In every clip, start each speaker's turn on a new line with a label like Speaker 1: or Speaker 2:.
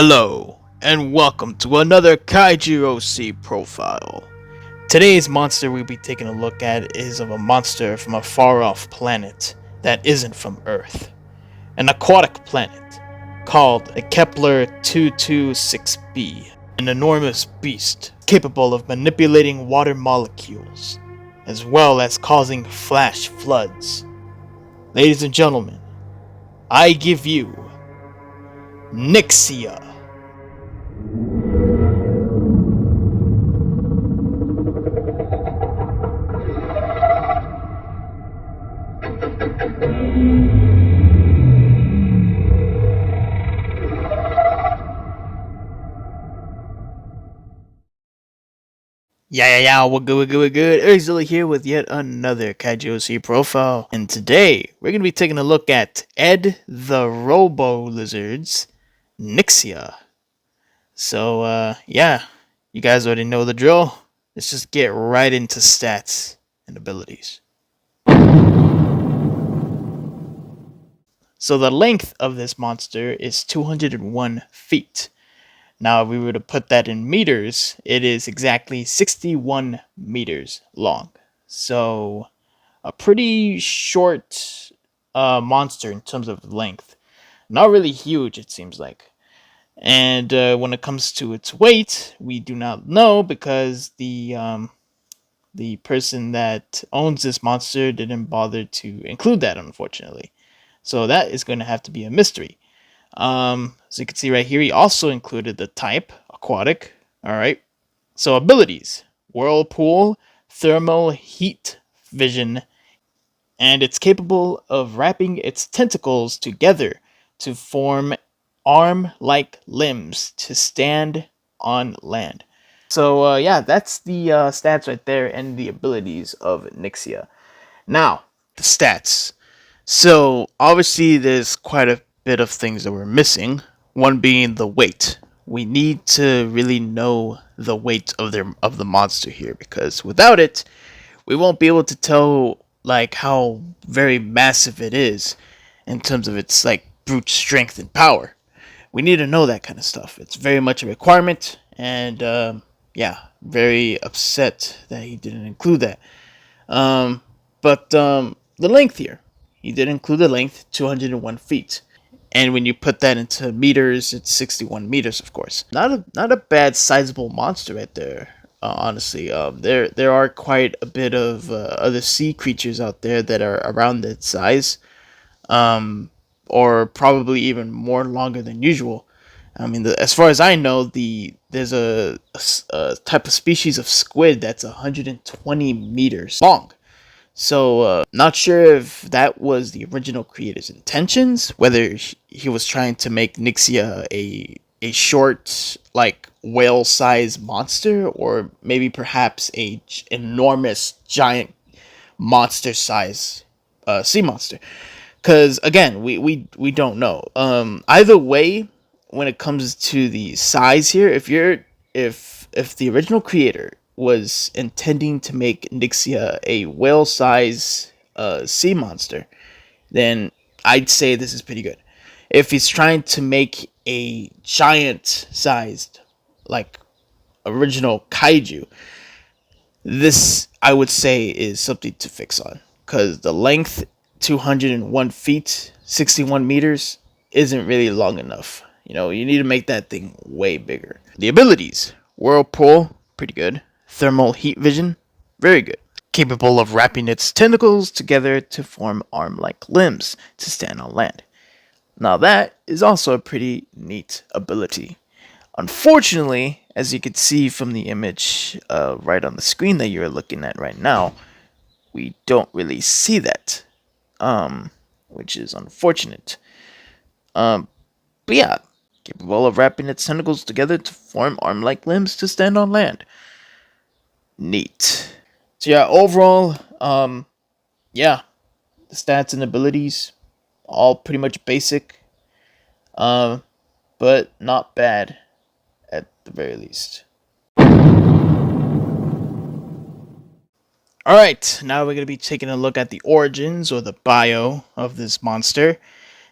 Speaker 1: Hello, and welcome to another Kaiju OC Profile. Today's monster we'll be taking a look at is of a monster from a far-off planet that isn't from Earth. An aquatic planet called the Kepler 226b, an enormous beast capable of manipulating water molecules, as well as causing flash floods. Ladies and gentlemen, I give you Nixiea. Yeah, we're good. Urzilla here with yet another Kaiju OC Profile. And today, we're going to be taking a look at EdTheRoboLizard's Nixiea. So, yeah, you guys already know the drill. Let's just get right into stats and abilities. So the length of this monster is 201 feet. Now, if we were to put that in meters, it is exactly 61 meters long. So, a pretty short monster in terms of length. Not really huge, it seems like. And when it comes to its weight, we do not know because the person that owns this monster didn't bother to include that, unfortunately. So that is going to have to be a mystery. So you can see right here, he also included the type, aquatic. Alright. So abilities, whirlpool, thermal heat vision, and it's capable of wrapping its tentacles together to form arm-like limbs to stand on land. So yeah, that's the stats right there and the abilities of Nixiea. Now, the stats. So obviously there's quite a bit of things that we're missing. One being the weight. We need to really know the weight of the monster here, because without it, we won't be able to tell like how very massive it is in terms of its like brute strength and power. We need to know that kind of stuff. It's very much a requirement, and yeah, very upset that he didn't include that. But the length here, he did include the length, 201 feet. And when you put that into meters, it's 61 meters, of course. Not a bad sizable monster right there. Honestly, there are quite a bit of other sea creatures out there that are around that size, or probably even more longer than usual. I mean, as far as I know, there's a type of species of squid that's 120 meters long. So, not sure if that was the original creator's intentions, whether he was trying to make Nixiea a short, like, whale-sized monster, or maybe perhaps a enormous, giant monster-size sea monster. Because, again, we don't know. Either way, when it comes to the size here, if the original creator was intending to make Nixiea a whale-sized sea monster, then I'd say this is pretty good. If he's trying to make a giant-sized, like, original kaiju, this, I would say, is something to fix on. Because the length, 201 feet, 61 meters, isn't really long enough. You know, you need to make that thing way bigger. The abilities, whirlpool, pretty good. Thermal heat vision, very good. Capable of wrapping its tentacles together to form arm-like limbs to stand on land. Now that is also a pretty neat ability. Unfortunately, as you can see from the image right on the screen that you're looking at right now, we don't really see that, which is unfortunate. But yeah, capable of wrapping its tentacles together to form arm-like limbs to stand on land. Neat. So yeah, overall, yeah, the stats and abilities, all pretty much basic, but not bad at the very least. Alright, now we're going to be taking a look at the origins or the bio of this monster.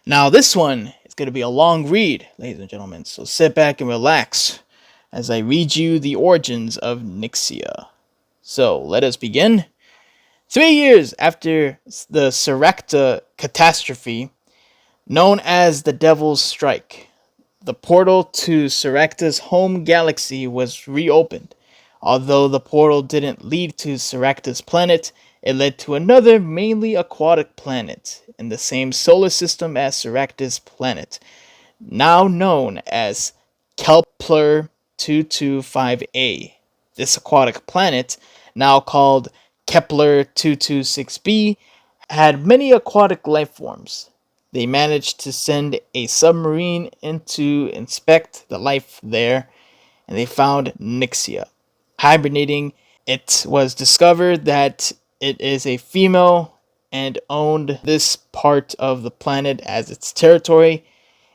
Speaker 1: Now this one is going to be a long read, ladies and gentlemen, so sit back and relax as I read you the origins of Nixiea. So, let us begin. 3 years after the Serecta catastrophe, known as the Devil's Strike, the portal to Serecta's home galaxy was reopened. Although the portal didn't lead to Serecta's planet, it led to another mainly aquatic planet in the same solar system as Serecta's planet, now known as Kepler 225a. This aquatic planet, now called Kepler 226b, had many aquatic life forms. They managed to send a submarine in to inspect the life there, and they found Nixiea hibernating. It was discovered that it is a female and owned this part of the planet as its territory.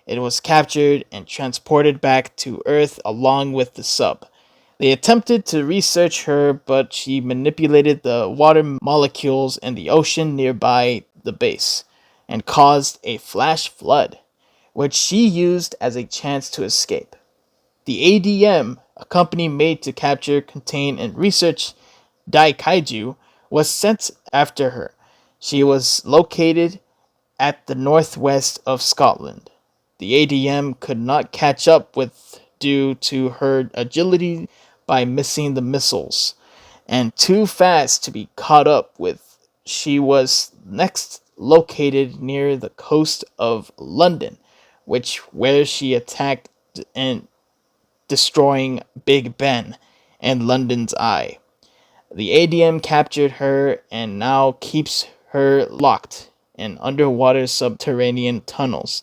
Speaker 1: It was captured and transported back to Earth along with the sub. They attempted to research her, but she manipulated the water molecules in the ocean nearby the base and caused a flash flood, which she used as a chance to escape. The ADM, a company made to capture, contain, and research Kaiju, was sent after her. She was located at the northwest of Scotland. The ADM could not catch up with due to her agility by missing the missiles, and too fast to be caught up with. She was next located near the coast of London, where she attacked and destroying Big Ben and London's Eye. The ADM captured her and now keeps her locked in underwater subterranean tunnels.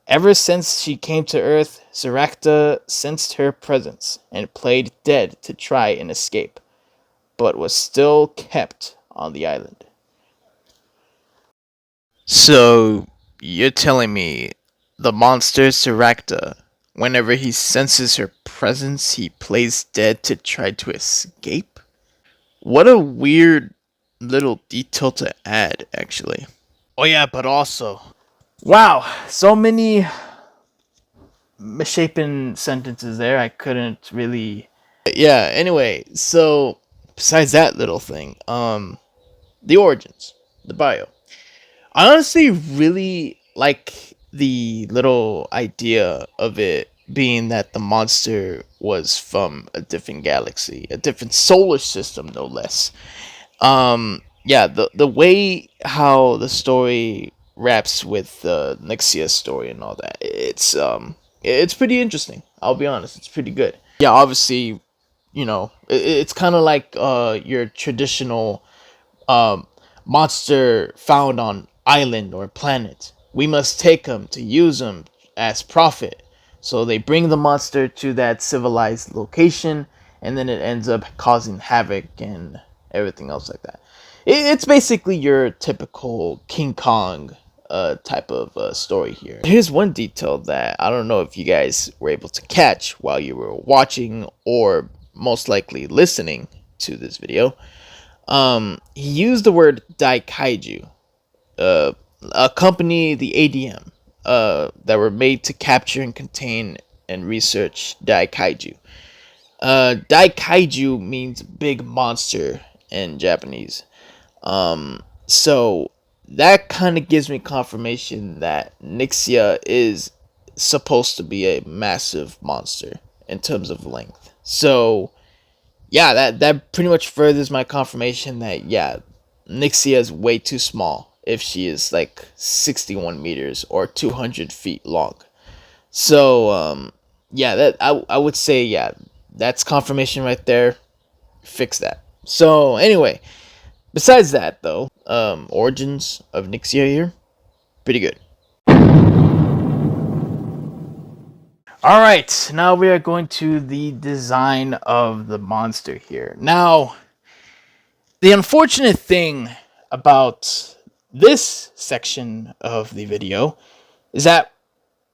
Speaker 1: Ever since she came to Earth, Serecta sensed her presence and played dead to try and escape, but was still kept on the island. So, you're telling me the monster Serecta, whenever he senses her presence, he plays dead to try to escape? What a weird little detail to add, actually. Oh yeah, but also, wow, so many misshapen sentences there. I couldn't really. Yeah. Anyway, so besides that little thing, the origins, the bio. I honestly really like the little idea of it being that the monster was from a different galaxy, a different solar system, no less. Yeah, the way how the story wraps with the Nixiea story and all that, it's pretty interesting. I'll be honest, it's pretty good. Yeah, obviously, it's kind of like your traditional um monster found on island or planet. We must take them to use them as profit. So they bring the monster to that civilized location, and then it ends up causing havoc and everything else like that. It's basically your typical King Kong type of story here. Here's one detail that I don't know if you guys were able to catch while you were watching or most likely listening to this video. He used the word Daikaiju, a company, the ADM, that were made to capture and contain and research Daikaiju. Daikaiju means big monster in Japanese. So that kind of gives me confirmation that Nixiea is supposed to be a massive monster in terms of length. So yeah, that pretty much furthers my confirmation that yeah, Nixiea is way too small if she is like 61 meters or 200 feet long. So yeah, that I would say yeah, that's confirmation right there. Fix that. So anyway, besides that though, origins of Nixiea here, pretty good. Alright, now we are going to the design of the monster here. Now, the unfortunate thing about this section of the video is that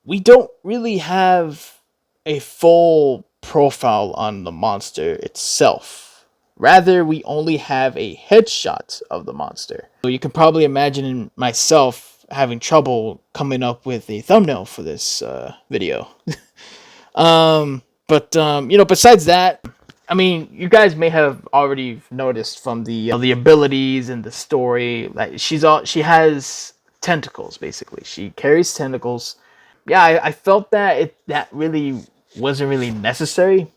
Speaker 1: we don't really have a full profile on the monster itself. Rather, we only have a headshot of the monster. So you can probably imagine myself having trouble coming up with a thumbnail for this video. Besides that, I mean, you guys may have already noticed from the abilities and the story, like she has tentacles. Basically, she carries tentacles. Yeah, I felt that that really wasn't really necessary.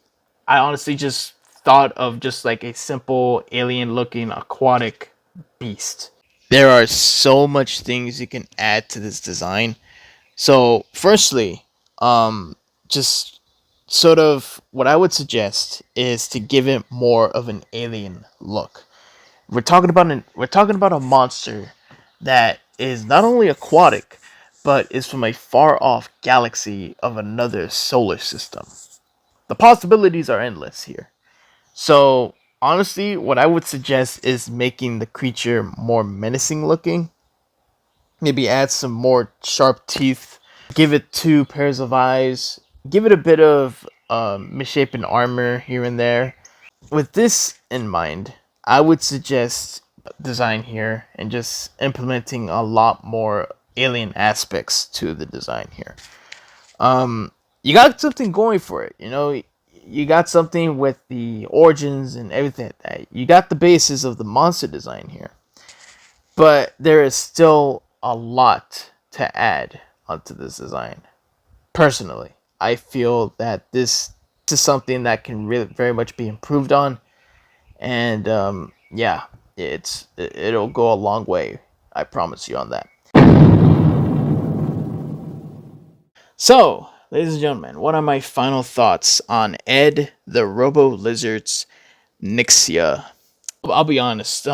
Speaker 1: I honestly just thought of just like a simple alien-looking aquatic beast. There are so much things you can add to this design. So, firstly, just sort of what I would suggest is to give it more of an alien look. We're talking about a monster that is not only aquatic, but is from a far off galaxy of another solar system. The possibilities are endless here. So, honestly, what I would suggest is making the creature more menacing looking. Maybe add some more sharp teeth. Give it two pairs of eyes. Give it a bit of misshapen armor here and there. With this in mind, I would suggest design here and just implementing a lot more alien aspects to the design here. You got something going for it, you know. You got something with the origins and everything like that. You got the basis of the monster design here, but there is still a lot to add onto this design. Personally, I feel that this is something that can really very much be improved on, and yeah, it'll go a long way. I promise you on that. So, ladies and gentlemen, what are my final thoughts on EdTheRoboLizard's Nixiea? I'll be honest.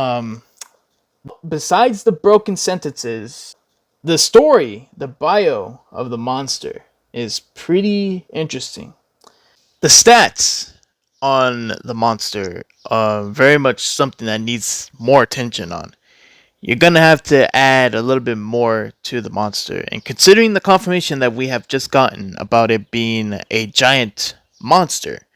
Speaker 1: Besides the broken sentences, the story, the bio of the monster is pretty interesting. The stats on the monster are very much something that needs more attention on. You're gonna have to add a little bit more to the monster, and considering the confirmation that we have just gotten about it being a giant monster,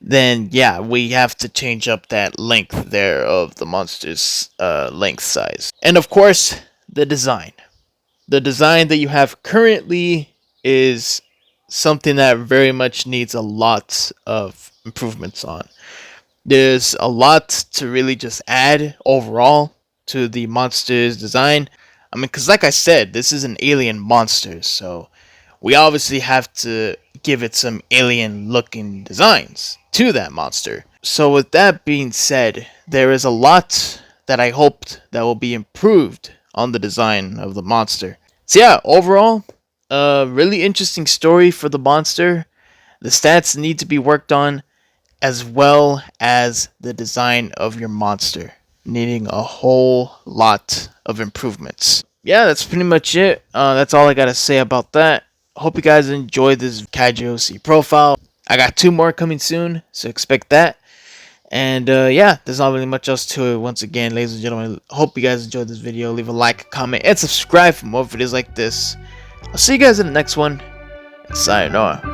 Speaker 1: then yeah, we have to change up that length there of the monster's length size. And of course, the design. The design that you have currently is something that very much needs a lot of improvements on. There's a lot to really just add overall to the monster's design. I mean, because like I said, this is an alien monster, so we obviously have to give it some alien looking designs to that monster. So with that being said, there is a lot that I hoped that will be improved on the design of the monster. So yeah, overall, a really interesting story for the monster. The stats need to be worked on, as well as the design of your monster, needing a whole lot of improvements. Yeah, that's pretty much it. That's all I gotta say about that. Hope you guys enjoyed this Kaiju OC profile. I got 2 more coming soon, so expect that. And yeah, there's not really much else to it. Once again, ladies and gentlemen, hope you guys enjoyed this video. Leave a like, comment, and subscribe for more videos like this. I'll see you guys in the next one. And sayonara.